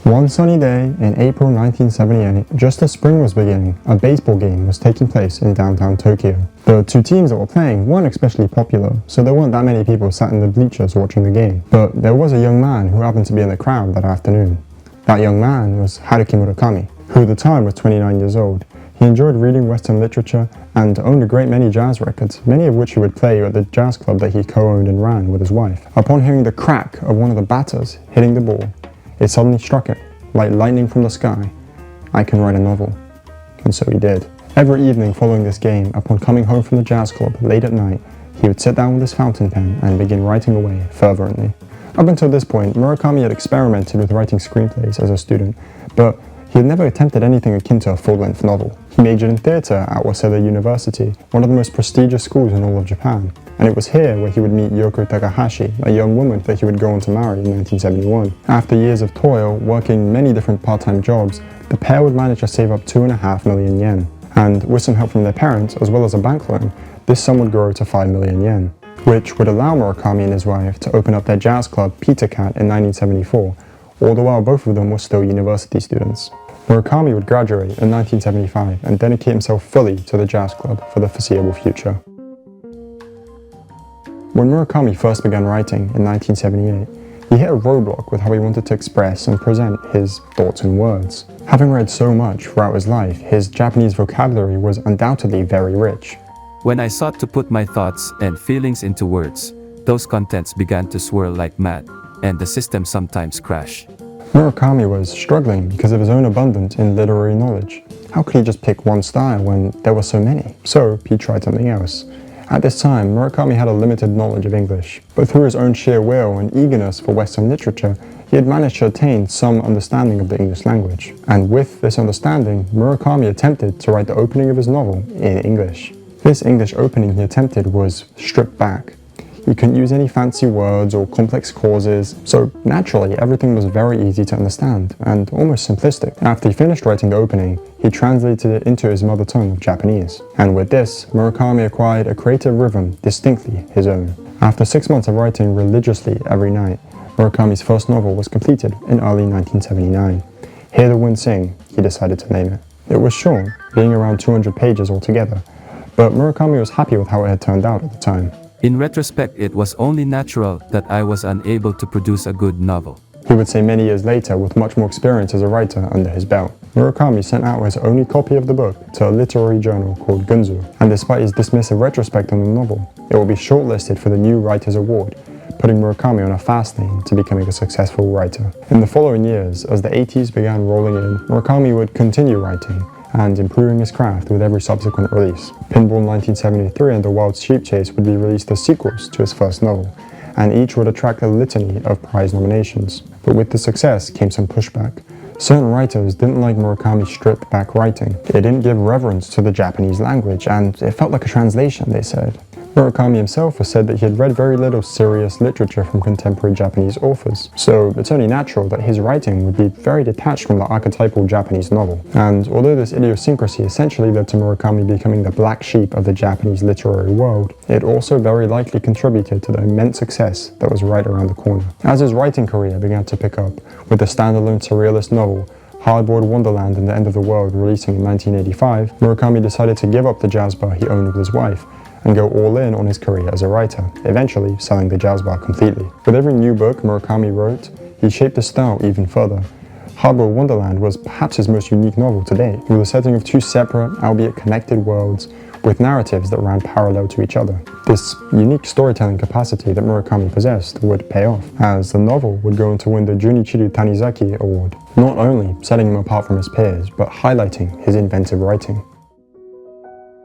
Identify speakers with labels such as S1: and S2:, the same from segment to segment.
S1: One sunny day in April 1978, just as spring was beginning, a baseball game was taking place in downtown Tokyo. The two teams that were playing weren't especially popular, so there weren't that many people sat in the bleachers watching the game. But there was a young man who happened to be in the crowd that afternoon. That young man was Haruki Murakami, who at the time was 29 years old. He enjoyed reading Western literature and owned a great many jazz records, many of which he would play at the jazz club that he co-owned and ran with his wife. Upon hearing the crack of one of the batters hitting the ball, it suddenly struck him, like lightning from the sky. I can write a novel. And so he did. Every evening following this game, upon coming home from the jazz club late at night, he would sit down with his fountain pen and begin writing away fervently. Up until this point, Murakami had experimented with writing screenplays as a student, but he had never attempted anything akin to a full-length novel. He majored in theatre at Waseda University, one of the most prestigious schools in all of Japan, and it was here where he would meet Yoko Takahashi, a young woman that he would go on to marry in 1971. After years of toil, working many different part-time jobs, the pair would manage to save up 2.5 million yen. And with some help from their parents, as well as a bank loan, this sum would grow to 5 million yen, which would allow Murakami and his wife to open up their jazz club, Peter Cat, in 1974, all the while both of them were still university students. Murakami would graduate in 1975 and dedicate himself fully to the jazz club for the foreseeable future. When Murakami first began writing in 1978, he hit a roadblock with how he wanted to express and present his thoughts in words. Having read so much throughout his life, his Japanese vocabulary was undoubtedly very rich.
S2: When I sought to put my thoughts and feelings into words, those contents began to swirl like mad, and the system sometimes crashed.
S1: Murakami was struggling because of his own abundance in literary knowledge. How could he just pick one style when there were so many? So he tried something else. At this time, Murakami had a limited knowledge of English, but through his own sheer will and eagerness for Western literature, he had managed to attain some understanding of the English language. And with this understanding, Murakami attempted to write the opening of his novel in English. This English opening he attempted was stripped back. You couldn't use any fancy words or complex clauses, so naturally everything was very easy to understand and almost simplistic. After he finished writing the opening, he translated it into his mother tongue of Japanese. And with this, Murakami acquired a creative rhythm distinctly his own. After 6 months of writing religiously every night, Murakami's first novel was completed in early 1979. Hear the Wind Sing, he decided to name it. It was short, being around 200 pages altogether, but Murakami was happy with how it had turned out at the time.
S2: In retrospect, it was only natural that I was unable to produce a good novel.
S1: He would say many years later, with much more experience as a writer under his belt. Murakami sent out his only copy of the book to a literary journal called Gunzu, and despite his dismissive retrospect on the novel, it will be shortlisted for the New Writers Award, putting Murakami on a fast lane to becoming a successful writer. In the following years, as the 80s began rolling in, Murakami would continue writing and improving his craft with every subsequent release. Pinball 1973 and The Wild Sheep Chase would be released as sequels to his first novel, and each would attract a litany of prize nominations. But with the success came some pushback. Certain writers didn't like Murakami's stripped-back writing. It didn't give reverence to the Japanese language, and it felt like a translation, they said. Murakami himself has said that he had read very little serious literature from contemporary Japanese authors, so it's only natural that his writing would be very detached from the archetypal Japanese novel. And although this idiosyncrasy essentially led to Murakami becoming the black sheep of the Japanese literary world, it also very likely contributed to the immense success that was right around the corner. As his writing career began to pick up, with the standalone surrealist novel Hardboiled Wonderland and the End of the World releasing in 1985, Murakami decided to give up the jazz bar he owned with his wife and go all in on his career as a writer, eventually selling the jazz bar completely. With every new book Murakami wrote, he shaped his style even further. Hardboiled Wonderland was perhaps his most unique novel to date, with a setting of two separate, albeit connected worlds, with narratives that ran parallel to each other. This unique storytelling capacity that Murakami possessed would pay off, as the novel would go on to win the Junichiro Tanizaki Award, not only setting him apart from his peers, but highlighting his inventive writing.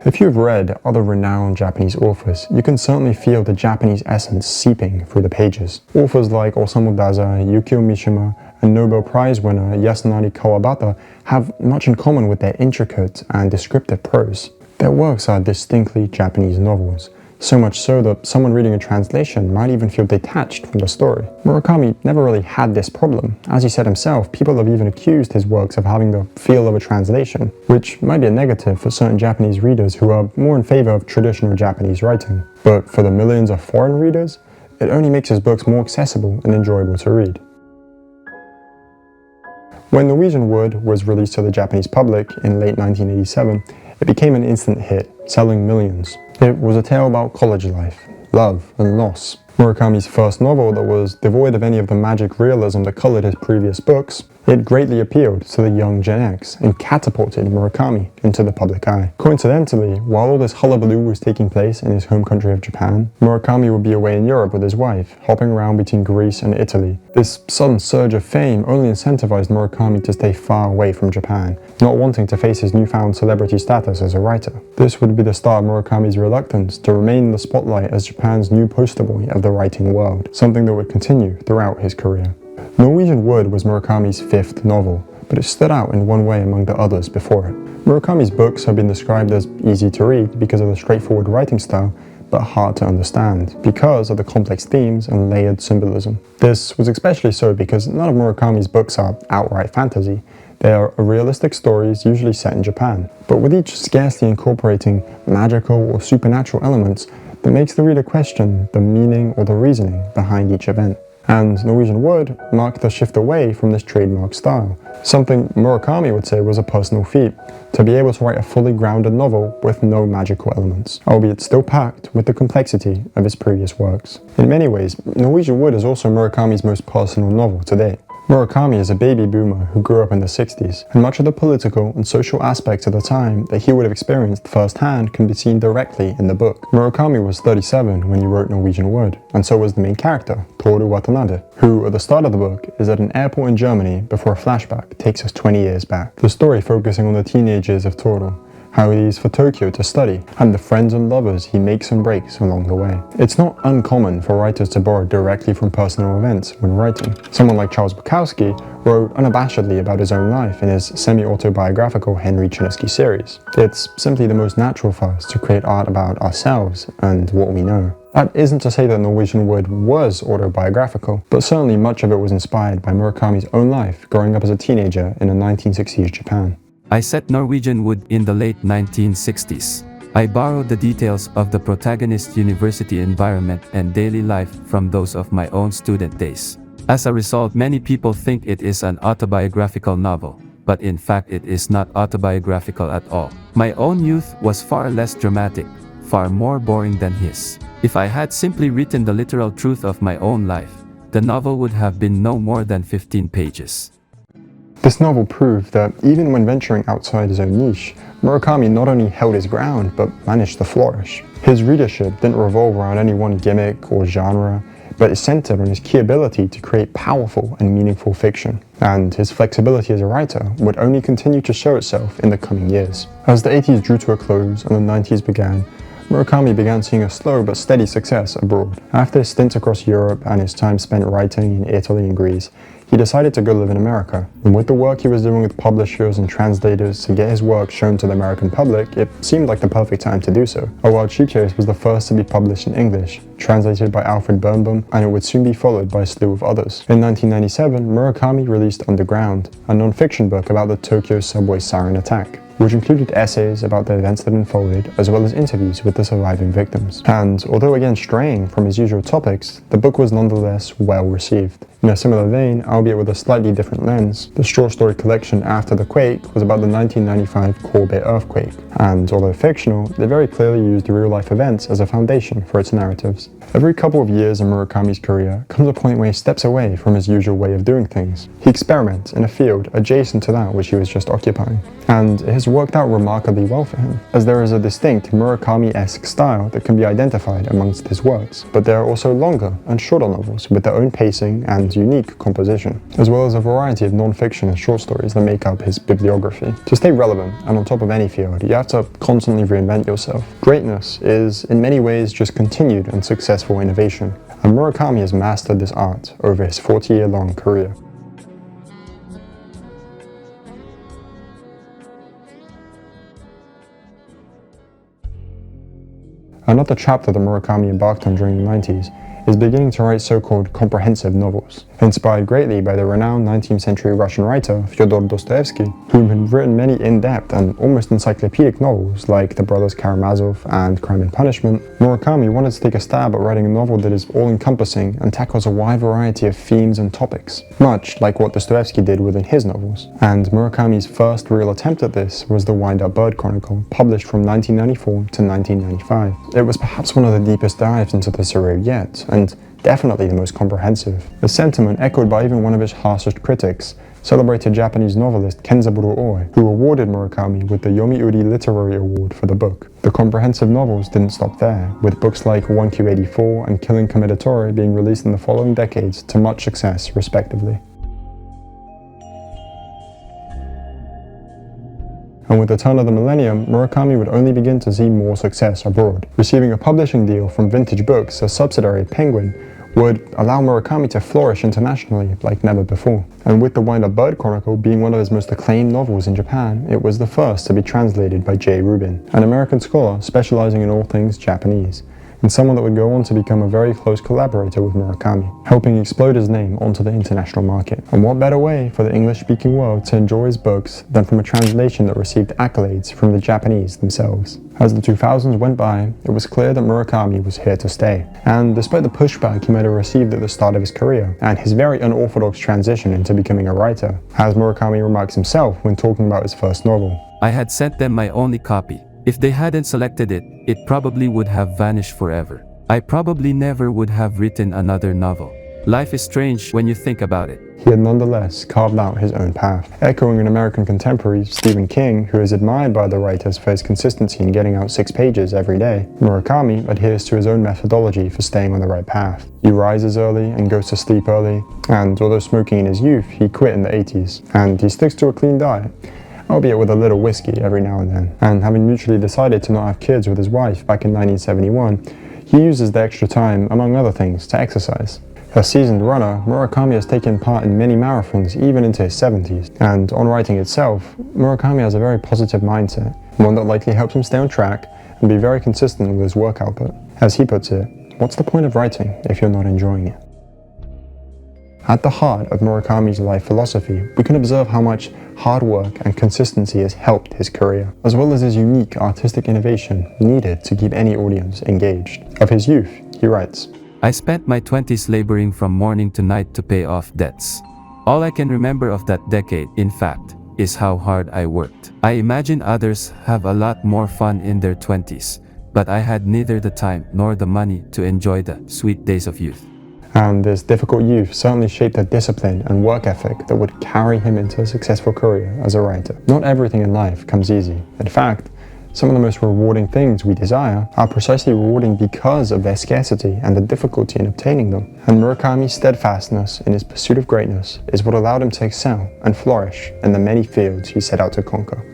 S1: If you've read other renowned Japanese authors, you can certainly feel the Japanese essence seeping through the pages. Authors like Osamu Dazai, Yukio Mishima, and Nobel Prize winner Yasunari Kawabata have much in common with their intricate and descriptive prose. Their works are distinctly Japanese novels, so much so that someone reading a translation might even feel detached from the story. Murakami never really had this problem. As he said himself, people have even accused his works of having the feel of a translation, which might be a negative for certain Japanese readers who are more in favor of traditional Japanese writing. But for the millions of foreign readers, it only makes his books more accessible and enjoyable to read. When Norwegian Wood was released to the Japanese public in late 1987, it became an instant hit, selling millions. It was a tale about college life, love, and loss. Murakami's first novel that was devoid of any of the magic realism that colored his previous books, it greatly appealed to the young Gen X and catapulted Murakami into the public eye. Coincidentally, while all this hullabaloo was taking place in his home country of Japan, Murakami would be away in Europe with his wife, hopping around between Greece and Italy. This sudden surge of fame only incentivized Murakami to stay far away from Japan, not wanting to face his newfound celebrity status as a writer. This would be the start of Murakami's reluctance to remain in the spotlight as Japan's new poster boy of the writing world, something that would continue throughout his career. Norwegian Wood was Murakami's fifth novel, but it stood out in one way among the others before it. Murakami's books have been described as easy to read because of the straightforward writing style, but hard to understand because of the complex themes and layered symbolism. This was especially so because none of Murakami's books are outright fantasy. They are realistic stories usually set in Japan, but with each scarcely incorporating magical or supernatural elements that makes the reader question the meaning or the reasoning behind each event. And Norwegian Wood marked the shift away from this trademark style, something Murakami would say was a personal feat, to be able to write a fully grounded novel with no magical elements, albeit still packed with the complexity of his previous works. In many ways, Norwegian Wood is also Murakami's most personal novel to date. Murakami is a baby boomer who grew up in the 60s, and much of the political and social aspects of the time that he would have experienced firsthand can be seen directly in the book. Murakami was 37 when he wrote Norwegian Wood, and so was the main character, Toru Watanabe, who at the start of the book is at an airport in Germany before a flashback takes us 20 years back. The story focusing on the teenage years of Toru, how he leaves for Tokyo to study, and the friends and lovers he makes and breaks along the way. It's not uncommon for writers to borrow directly from personal events when writing. Someone like Charles Bukowski wrote unabashedly about his own life in his semi-autobiographical Henry Chiniski series. It's simply the most natural for us to create art about ourselves and what we know. That isn't to say that Norwegian Wood was autobiographical, but certainly much of it was inspired by Murakami's own life growing up as a teenager in a 1960s Japan.
S2: I set Norwegian Wood in the late 1960s. I borrowed the details of the protagonist's university environment and daily life from those of my own student days. As a result, many people think it is an autobiographical novel, but in fact it is not autobiographical at all. My own youth was far less dramatic, far more boring than his. If I had simply written the literal truth of my own life, the novel would have been no more than 15 pages.
S1: This novel proved that even when venturing outside his own niche, Murakami not only held his ground, but managed to flourish. His readership didn't revolve around any one gimmick or genre, but it centered on his key ability to create powerful and meaningful fiction. And his flexibility as a writer would only continue to show itself in the coming years. As the 80s drew to a close and the 90s began, Murakami began seeing a slow but steady success abroad. After his stint across Europe and his time spent writing in Italy and Greece, he decided to go live in America. And with the work he was doing with publishers and translators to get his work shown to the American public, it seemed like the perfect time to do so. A Wild Sheep Chase was the first to be published in English, translated by Alfred Birnbaum, and it would soon be followed by a slew of others. In 1997, Murakami released Underground, a non-fiction book about the Tokyo subway siren attack, which included essays about the events that unfolded, as well as interviews with the surviving victims. And although again straying from his usual topics, the book was nonetheless well received. In a similar vein, albeit with a slightly different lens, the short story collection After the Quake was about the 1995 Kobe earthquake, and although fictional, they very clearly used real-life events as a foundation for its narratives. Every couple of years in Murakami's career comes a point where he steps away from his usual way of doing things. He experiments in a field adjacent to that which he was just occupying, and it has worked out remarkably well for him, as there is a distinct Murakami-esque style that can be identified amongst his works, but there are also longer and shorter novels with their own pacing and unique composition, as well as a variety of non-fiction and short stories that make up his bibliography. To stay relevant and on top of any field, you have to constantly reinvent yourself. Greatness is, in many ways, just continued and successful innovation, and Murakami has mastered this art over his 40-year-long career. Another chapter that Murakami embarked on during the 90s is beginning to write so-called comprehensive novels, inspired greatly by the renowned 19th century Russian writer Fyodor Dostoevsky, who had written many in-depth and almost encyclopedic novels like The Brothers Karamazov and Crime and Punishment. Murakami wanted to take a stab at writing a novel that is all-encompassing and tackles a wide variety of themes and topics, much like what Dostoevsky did within his novels. And Murakami's first real attempt at this was The Wind-Up Bird Chronicle, published from 1994 to 1995. It was perhaps one of the deepest dives into the surreal yet, and definitely the most comprehensive. A sentiment echoed by even one of his harshest critics, celebrated Japanese novelist Kenzaburo Oe, who awarded Murakami with the Yomiuri Literary Award for the book. The comprehensive novels didn't stop there, with books like 1Q84 and Killing Commendatore being released in the following decades to much success, respectively. And with the turn of the millennium, Murakami would only begin to see more success abroad. Receiving a publishing deal from Vintage Books, a subsidiary of Penguin, would allow Murakami to flourish internationally like never before. And with The Wind-Up Bird Chronicle being one of his most acclaimed novels in Japan, it was the first to be translated by Jay Rubin, an American scholar specializing in all things Japanese, and someone that would go on to become a very close collaborator with Murakami, helping explode his name onto the international market. And what better way for the English-speaking world to enjoy his books than from a translation that received accolades from the Japanese themselves. As the 2000s went by, it was clear that Murakami was here to stay. And despite the pushback he might have received at the start of his career, and his very unorthodox transition into becoming a writer, as Murakami remarks himself when talking about his first novel,
S2: I had sent them my only copy. If they hadn't selected it, it probably would have vanished forever. I probably never would have written another novel. Life is strange when you think about it.
S1: He had nonetheless carved out his own path. Echoing an American contemporary, Stephen King, who is admired by the writers for his consistency in getting out 6 pages every day, Murakami adheres to his own methodology for staying on the right path. He rises early and goes to sleep early, and although smoking in his youth, he quit in the 80s, and he sticks to a clean diet, albeit with a little whiskey every now and then. And having mutually decided to not have kids with his wife back in 1971, he uses the extra time, among other things, to exercise. A seasoned runner, Murakami has taken part in many marathons even into his 70s, and on writing itself, Murakami has a very positive mindset, one that likely helps him stay on track and be very consistent with his work output. As he puts it, what's the point of writing if you're not enjoying it? At the heart of Murakami's life philosophy, we can observe how much hard work and consistency has helped his career, as well as his unique artistic innovation needed to keep any audience engaged. Of his youth, he writes,
S2: I spent my 20s laboring from morning to night to pay off debts. All I can remember of that decade, in fact, is how hard I worked. I imagine others have a lot more fun in their 20s, but I had neither the time nor the money to enjoy the sweet days of youth.
S1: And this difficult youth certainly shaped a discipline and work ethic that would carry him into a successful career as a writer. Not everything in life comes easy. In fact, some of the most rewarding things we desire are precisely rewarding because of their scarcity and the difficulty in obtaining them. And Murakami's steadfastness in his pursuit of greatness is what allowed him to excel and flourish in the many fields he set out to conquer.